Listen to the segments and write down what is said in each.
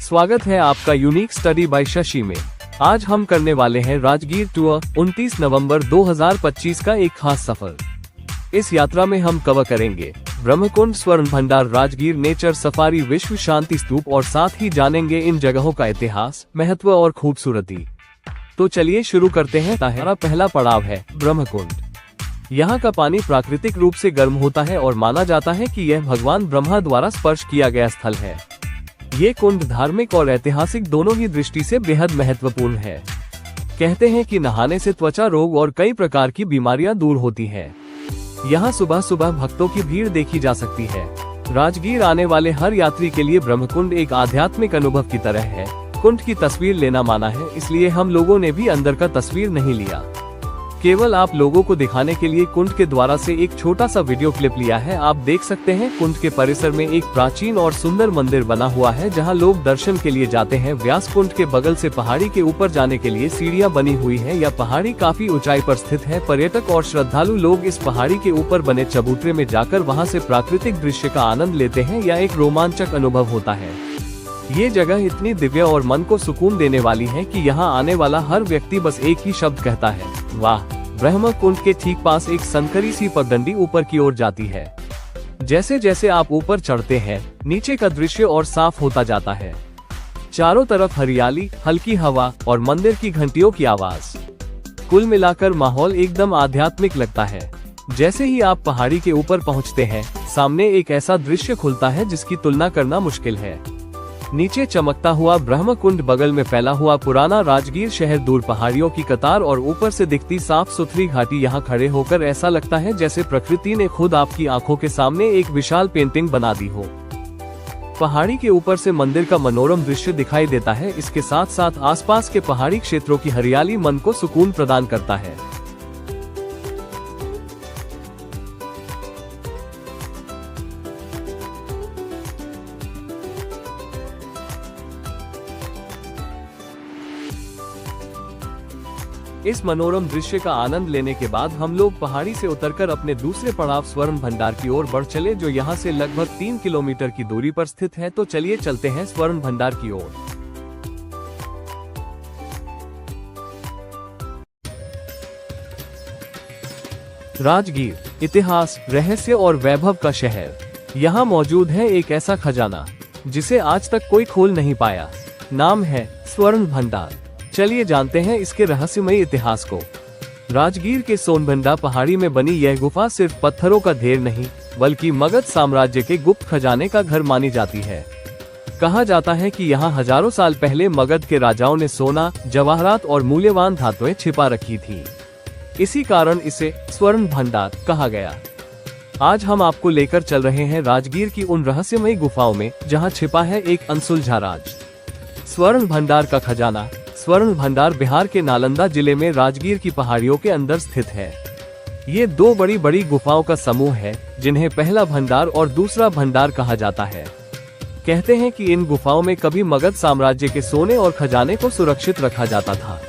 स्वागत है आपका यूनिक स्टडी बाय शशि में। आज हम करने वाले हैं राजगीर टूर 29 नवंबर 2025 का एक खास सफर। इस यात्रा में हम कवर करेंगे ब्रह्मकुंड, स्वर्ण भंडार, राजगीर नेचर सफारी, विश्व शांति स्तूप और साथ ही जानेंगे इन जगहों का इतिहास, महत्व और खूबसूरती। तो चलिए शुरू करते हैं। हमारा पहला पड़ाव है ब्रह्मकुंड। यहाँ का पानी प्राकृतिक रूप से गर्म होता है और माना जाता है कि यह भगवान ब्रह्मा द्वारा स्पर्श किया गया स्थल है। ये कुंड धार्मिक और ऐतिहासिक दोनों ही दृष्टि से बेहद महत्वपूर्ण है। कहते हैं कि नहाने से त्वचा रोग और कई प्रकार की बीमारियां दूर होती हैं। यहाँ सुबह सुबह भक्तों की भीड़ देखी जा सकती है। राजगीर आने वाले हर यात्री के लिए ब्रह्मकुंड एक आध्यात्मिक अनुभव की तरह है। कुंड की तस्वीर लेना माना है, इसलिए हम लोगों ने भी अंदर का तस्वीर नहीं लिया। केवल आप लोगों को दिखाने के लिए कुंड के द्वारा से एक छोटा सा वीडियो क्लिप लिया है। आप देख सकते हैं कुंड के परिसर में एक प्राचीन और सुंदर मंदिर बना हुआ है, जहां लोग दर्शन के लिए जाते हैं। व्यास कुंड के बगल से पहाड़ी के ऊपर जाने के लिए सीढ़ियां बनी हुई है। यह पहाड़ी काफी ऊंचाई पर स्थित है। पर्यटक और श्रद्धालु लोग इस पहाड़ी के ऊपर बने चबूतरे में जाकर वहाँ से प्राकृतिक दृश्य का आनंद लेते हैं। यह एक रोमांचक अनुभव होता है। ये जगह इतनी दिव्य और मन को सुकून देने वाली है कि यहाँ आने वाला हर व्यक्ति बस एक ही शब्द कहता है, वाह। ब्रह्मकुंड के ठीक पास एक संकरी सी पगडंडी ऊपर की ओर जाती है। जैसे जैसे आप ऊपर चढ़ते हैं, नीचे का दृश्य और साफ होता जाता है। चारों तरफ हरियाली, हल्की हवा और मंदिर की घंटियों की आवाज। कुल मिलाकर माहौल एकदम आध्यात्मिक लगता है। जैसे ही आप पहाड़ी के ऊपर पहुंचते हैं, सामने एक ऐसा दृश्य खुलता है जिसकी तुलना करना मुश्किल है। नीचे चमकता हुआ ब्रह्मकुंड, बगल में फैला हुआ पुराना राजगीर शहर, दूर पहाड़ियों की कतार और ऊपर से दिखती साफ सुथरी घाटी। यहाँ खड़े होकर ऐसा लगता है जैसे प्रकृति ने खुद आपकी आंखों के सामने एक विशाल पेंटिंग बना दी हो। पहाड़ी के ऊपर से मंदिर का मनोरम दृश्य दिखाई देता है। इसके साथ साथ आसपास के पहाड़ी क्षेत्रों की हरियाली मन को सुकून प्रदान करता है। इस मनोरम दृश्य का आनंद लेने के बाद हम लोग पहाड़ी से उतरकर अपने दूसरे पड़ाव स्वर्ण भंडार की ओर बढ़ चले, जो यहाँ से लगभग 3 किलोमीटर की दूरी पर स्थित है। तो चलिए चलते हैं स्वर्ण भंडार की ओर। राजगीर इतिहास, रहस्य और वैभव का शहर। यहाँ मौजूद है एक ऐसा खजाना जिसे आज तक कोई खोल नहीं पाया। नाम है स्वर्ण भंडार। चलिए जानते हैं इसके रहस्यमयी इतिहास को। राजगीर के सोनभंडा पहाड़ी में बनी यह गुफा सिर्फ पत्थरों का ढेर नहीं, बल्कि मगध साम्राज्य के गुप्त खजाने का घर मानी जाती है। कहा जाता है कि यहाँ हजारों साल पहले मगध के राजाओं ने सोना, जवाहरात और मूल्यवान धातुएं छिपा रखी थी। इसी कारण इसे स्वर्ण भंडार कहा गया। आज हम आपको लेकर चल रहे हैं राजगीर की उन रहस्यमयी गुफाओं में, जहाँ छिपा है एक अनसुलझा राज। स्वर्ण भंडार का खजाना। स्वर्ण भंडार बिहार के नालंदा जिले में राजगीर की पहाड़ियों के अंदर स्थित है। ये दो बड़ी बड़ी गुफाओं का समूह है, जिन्हें पहला भंडार और दूसरा भंडार कहा जाता है। कहते हैं कि इन गुफाओं में कभी मगध साम्राज्य के सोने और खजाने को सुरक्षित रखा जाता था।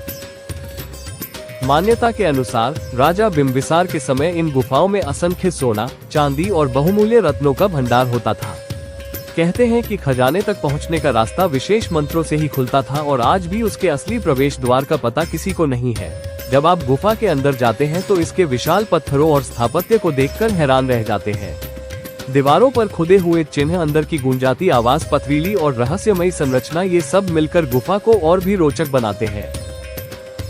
मान्यता के अनुसार राजा बिंबिसार के समय इन गुफाओं में असंख्य सोना, चांदी और बहुमूल्य रत्नों का भंडार होता था। कहते हैं कि खजाने तक पहुंचने का रास्ता विशेष मंत्रों से ही खुलता था और आज भी उसके असली प्रवेश द्वार का पता किसी को नहीं है। जब आप गुफा के अंदर जाते हैं तो इसके विशाल पत्थरों और स्थापत्य को देखकर हैरान रह जाते हैं। दीवारों पर खुदे हुए चिन्ह, अंदर की गूंजाती आवाज, पथरीली और रहस्यमयी संरचना, ये सब मिलकर गुफा को और भी रोचक बनाते हैं।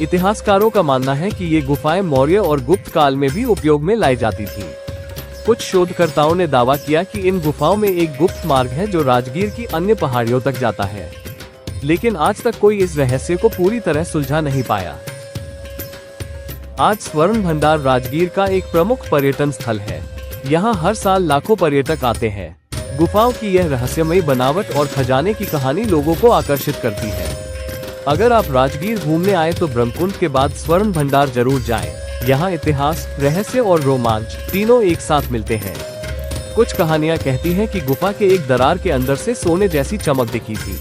इतिहासकारों का मानना है कि ये गुफाएं मौर्य और गुप्त काल में भी उपयोग में लाई जाती थी। कुछ शोधकर्ताओं ने दावा किया कि इन गुफाओं में एक गुप्त मार्ग है जो राजगीर की अन्य पहाड़ियों तक जाता है, लेकिन आज तक कोई इस रहस्य को पूरी तरह सुलझा नहीं पाया। आज स्वर्ण भंडार राजगीर का एक प्रमुख पर्यटन स्थल है। यहाँ हर साल लाखों पर्यटक आते हैं। गुफाओं की यह रहस्यमयी बनावट और खजाने की कहानी लोगों को आकर्षित करती है। अगर आप राजगीर घूमने आए तो ब्रह्मकुंड के बाद स्वर्ण भंडार जरूर जाएं। यहाँ इतिहास, रहस्य और रोमांच तीनों एक साथ मिलते हैं। कुछ कहानियाँ कहती हैं कि गुफा के एक दरार के अंदर से सोने जैसी चमक दिखी थी।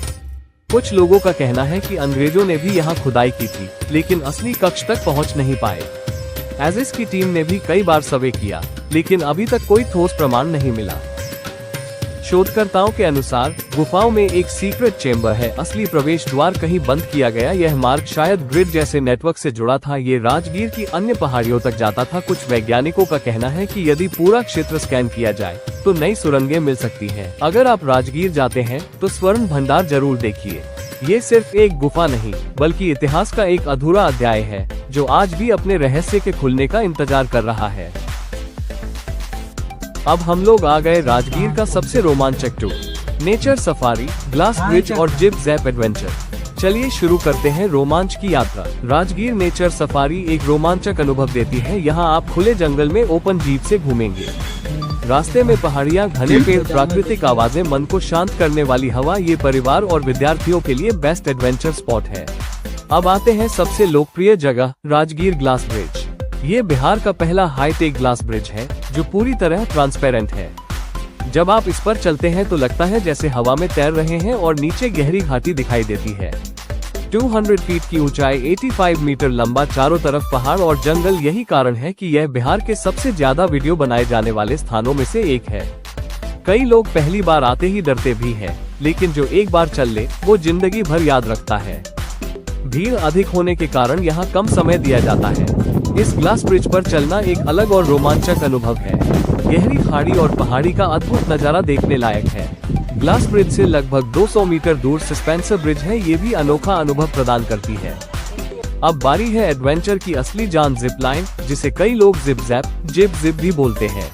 कुछ लोगों का कहना है कि अंग्रेजों ने भी यहाँ खुदाई की थी, लेकिन असली कक्ष तक पहुँच नहीं पाए। एजिस की टीम ने भी कई बार सर्वे किया, लेकिन अभी तक कोई ठोस प्रमाण नहीं मिला। शोधकर्ताओं के अनुसार गुफाओं में एक सीक्रेट चेंबर है। असली प्रवेश द्वार कहीं बंद किया गया। यह मार्ग शायद ग्रिड जैसे नेटवर्क से जुड़ा था। ये राजगीर की अन्य पहाड़ियों तक जाता था। कुछ वैज्ञानिकों का कहना है कि यदि पूरा क्षेत्र स्कैन किया जाए तो नई सुरंगें मिल सकती हैं। अगर आप राजगीर जाते हैं तो स्वर्ण भंडार जरूर देखिए। ये सिर्फ एक गुफा नहीं बल्कि इतिहास का एक अधूरा अध्याय है जो आज भी अपने रहस्य के खुलने का इंतजार कर रहा है। अब हम लोग आ गए राजगीर का सबसे रोमांचक tour, nature safari, glass bridge और जिप जैप एडवेंचर। चलिए शुरू करते हैं रोमांच की यात्रा। राजगीर नेचर सफारी एक रोमांचक अनुभव देती है। यहाँ आप खुले जंगल में ओपन जीप से घूमेंगे। रास्ते में पहाड़ियाँ, घने पेड़, प्राकृतिक आवाजें, मन को शांत करने वाली हवा। ये परिवार और विद्यार्थियों के लिए बेस्ट एडवेंचर स्पॉट है। अब आते हैं सबसे लोकप्रिय जगह, राजगीर ग्लास ब्रिज। ये बिहार का पहला हाईटेक ग्लास ब्रिज है जो पूरी तरह ट्रांसपेरेंट है। जब आप इस पर चलते हैं तो लगता है जैसे हवा में तैर रहे हैं और नीचे गहरी घाटी दिखाई देती है। 200 फीट की ऊंचाई, 85 मीटर लंबा, चारों तरफ पहाड़ और जंगल। यही कारण है कि यह बिहार के सबसे ज्यादा वीडियो बनाए जाने वाले स्थानों में से एक है। कई लोग पहली बार आते ही डरते भी हैं, लेकिन जो एक बार चल ले वो जिंदगी भर याद रखता है। भीड़ अधिक होने के कारण यहाँ कम समय दिया जाता है। इस ग्लास ब्रिज पर चलना एक अलग और रोमांचक अनुभव है। गहरी खाड़ी और पहाड़ी का अद्भुत नजारा देखने लायक है। ग्लास ब्रिज से लगभग 200 मीटर दूर सस्पेंसर ब्रिज है। ये भी अनोखा अनुभव प्रदान करती है। अब बारी है एडवेंचर की असली जान, जिप लाइन, जिसे कई लोग जिप जैप, जिप भी बोलते हैं।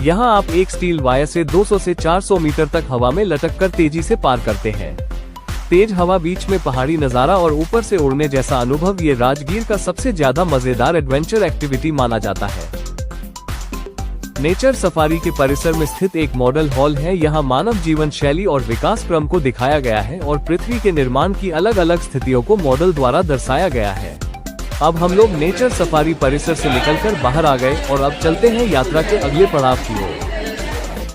यहाँ आप एक स्टील वायर से 200 से 400 मीटर तक हवा में लटक कर तेजी से पार करते हैं। तेज हवा, बीच में पहाड़ी नजारा और ऊपर से उड़ने जैसा अनुभव। ये राजगीर का सबसे ज्यादा मजेदार एडवेंचर एक्टिविटी माना जाता है। नेचर सफारी के परिसर में स्थित एक मॉडल हॉल है। यहाँ मानव जीवन शैली और विकास क्रम को दिखाया गया है और पृथ्वी के निर्माण की अलग अलग स्थितियों को मॉडल द्वारा दर्शाया गया है। अब हम लोग नेचर सफारी परिसर से निकलकर बाहर आ गए और अब चलते हैं यात्रा के अगले पड़ाव की ओर।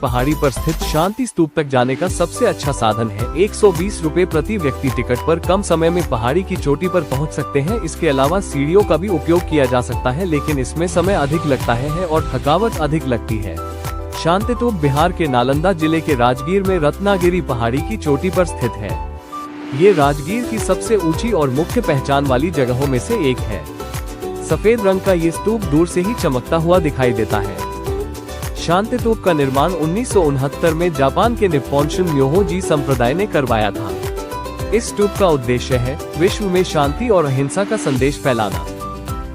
पहाड़ी पर स्थित शांति स्तूप तक जाने का सबसे अच्छा साधन है। 120 रुपए प्रति व्यक्ति टिकट पर कम समय में पहाड़ी की चोटी पर पहुंच सकते हैं। इसके अलावा सीढ़ियों का भी उपयोग किया जा सकता है, लेकिन इसमें समय अधिक लगता है और थकावट अधिक लगती है। शांति स्तूप बिहार के नालंदा जिले के राजगीर में रत्नागिरी पहाड़ी की चोटी पर स्थित है। ये राजगीर की सबसे ऊंची और मुख्य पहचान वाली जगहों में से एक है। सफेद रंग का ये स्तूप दूर से ही चमकता हुआ दिखाई देता है। शांति स्तूप का निर्माण 1969 में जापान के निप्पोन्शिन म्योहोजी संप्रदाय ने करवाया था। इस स्तूप का उद्देश्य है विश्व में शांति और अहिंसा का संदेश फैलाना।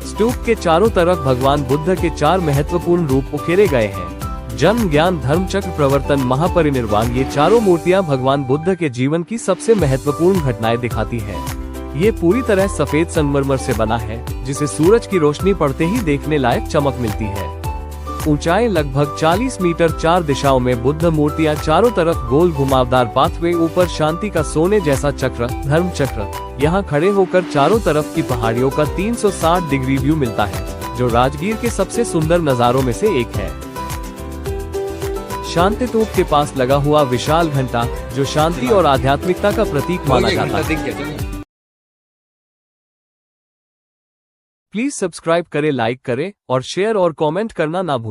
स्तूप के चारों तरफ भगवान बुद्ध के 4 महत्वपूर्ण रूप उकेरे गए हैं: जन्म, ज्ञान, धर्म चक्र, प्रवर्तन, महापरिनिर्वाण। ये चारों मूर्तियां भगवान बुद्ध के जीवन की सबसे महत्वपूर्ण घटनाएं दिखाती है। ये पूरी तरह सफेद संगमरमर से बना है, जिसे सूरज की रोशनी पड़ते ही देखने लायक चमक मिलती है। ऊंचाई लगभग 40 मीटर, 4 दिशाओं में बुद्ध मूर्तियां, चारों तरफ गोल घुमावदार पाथवे, ऊपर शांति का सोने जैसा चक्र, धर्म चक्र। यहाँ खड़े होकर चारों तरफ की पहाड़ियों का 360 डिग्री व्यू मिलता है, जो राजगीर के सबसे सुंदर नजारों में से एक है। शांति स्तूप के पास लगा हुआ विशाल घंटा, जो शांति और आध्यात्मिकता का प्रतीक माना जाता है। प्लीज सब्सक्राइब करें, लाइक करें और शेयर और कमेंट करना ना भूलें।